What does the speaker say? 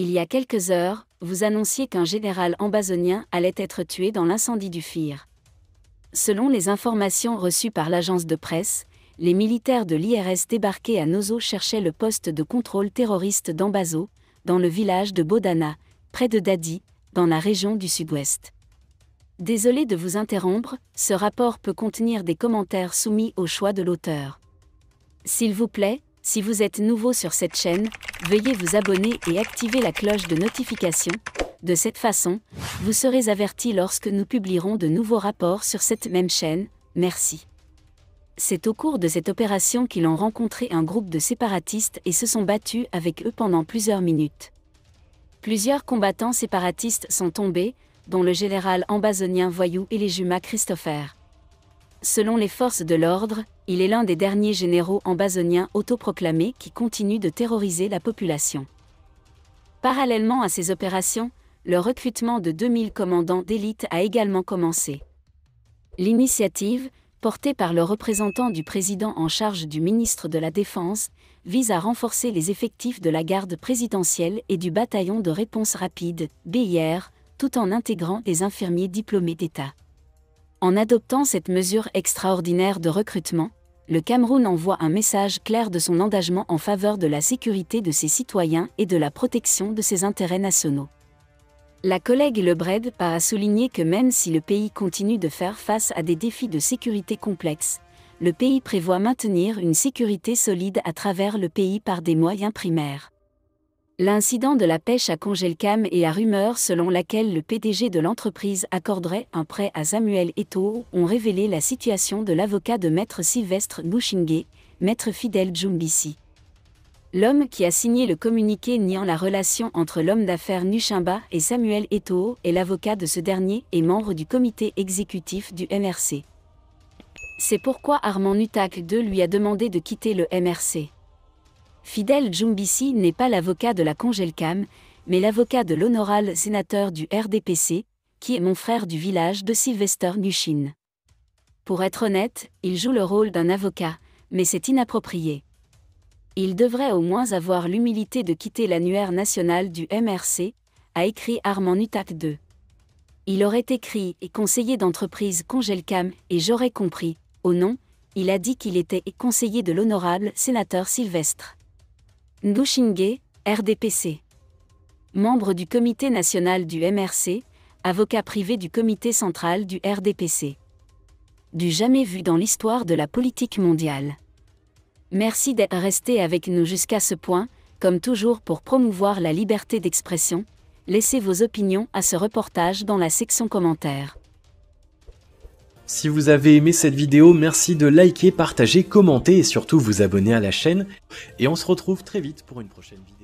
Il y a quelques heures, vous annonciez qu'un général ambazonien allait être tué dans l'incendie du Fir. Selon les informations reçues par l'agence de presse, les militaires de l'IRS débarqués à Nozo cherchaient le poste de contrôle terroriste d'Ambazo, dans le village de Bodana, près de Dadi, dans la région du sud-ouest. Désolé de vous interrompre, ce rapport peut contenir des commentaires soumis au choix de l'auteur. S'il vous plaît, si vous êtes nouveau sur cette chaîne, veuillez vous abonner et activer la cloche de notification. De cette façon, vous serez averti lorsque nous publierons de nouveaux rapports sur cette même chaîne. Merci. C'est au cours de cette opération qu'ils ont rencontré un groupe de séparatistes et se sont battus avec eux pendant plusieurs minutes. Plusieurs combattants séparatistes sont tombés, dont le général ambazonien voyou Elejuma Christopher. Selon les forces de l'ordre, il est l'un des derniers généraux ambazoniens autoproclamés qui continuent de terroriser la population. Parallèlement à ces opérations, le recrutement de 2000 commandants d'élite a également commencé. L'initiative, portée par le représentant du président en charge du ministre de la Défense, vise à renforcer les effectifs de la garde présidentielle et du bataillon de réponse rapide, BIR, tout en intégrant les infirmiers diplômés d'État. En adoptant cette mesure extraordinaire de recrutement, le Cameroun envoie un message clair de son engagement en faveur de la sécurité de ses citoyens et de la protection de ses intérêts nationaux. La collègue Lebred a souligné que même si le pays continue de faire face à des défis de sécurité complexes, le pays prévoit maintenir une sécurité solide à travers le pays par des moyens primaires. L'incident de la pêche à Congelcam et la rumeur selon laquelle le PDG de l'entreprise accorderait un prêt à Samuel Eto'o ont révélé la situation de l'avocat de Maître Sylvestre Ndouchingué, Maître Fidèle Djoumbissi. L'homme qui a signé le communiqué niant la relation entre l'homme d'affaires Nuchimba et Samuel Eto'o et l'avocat de ce dernier est membre du comité exécutif du MRC. C'est pourquoi Armand Nutak II lui a demandé de quitter le MRC. Fidèle Djoumbissi n'est pas l'avocat de la Congelcam, mais l'avocat de l'honorable sénateur du RDPC, qui est mon frère du village de Sylvester Nuchin. Pour être honnête, il joue le rôle d'un avocat, mais c'est inapproprié. Il devrait au moins avoir l'humilité de quitter l'annuaire national du MRC, a écrit Armand Nutak II. Il aurait écrit et conseiller d'entreprise Congelcam et j'aurais compris, oh non, il a dit qu'il était conseiller de l'honorable sénateur Sylvestre Ndouchingué, RDPC. Membre du comité national du MRC, avocat privé du comité central du RDPC. Du jamais vu dans l'histoire de la politique mondiale. Merci d'être resté avec nous jusqu'à ce point, comme toujours pour promouvoir la liberté d'expression. Laissez vos opinions à ce reportage dans la section commentaires. Si vous avez aimé cette vidéo, merci de liker, partager, commenter et surtout vous abonner à la chaîne. Et on se retrouve très vite pour une prochaine vidéo.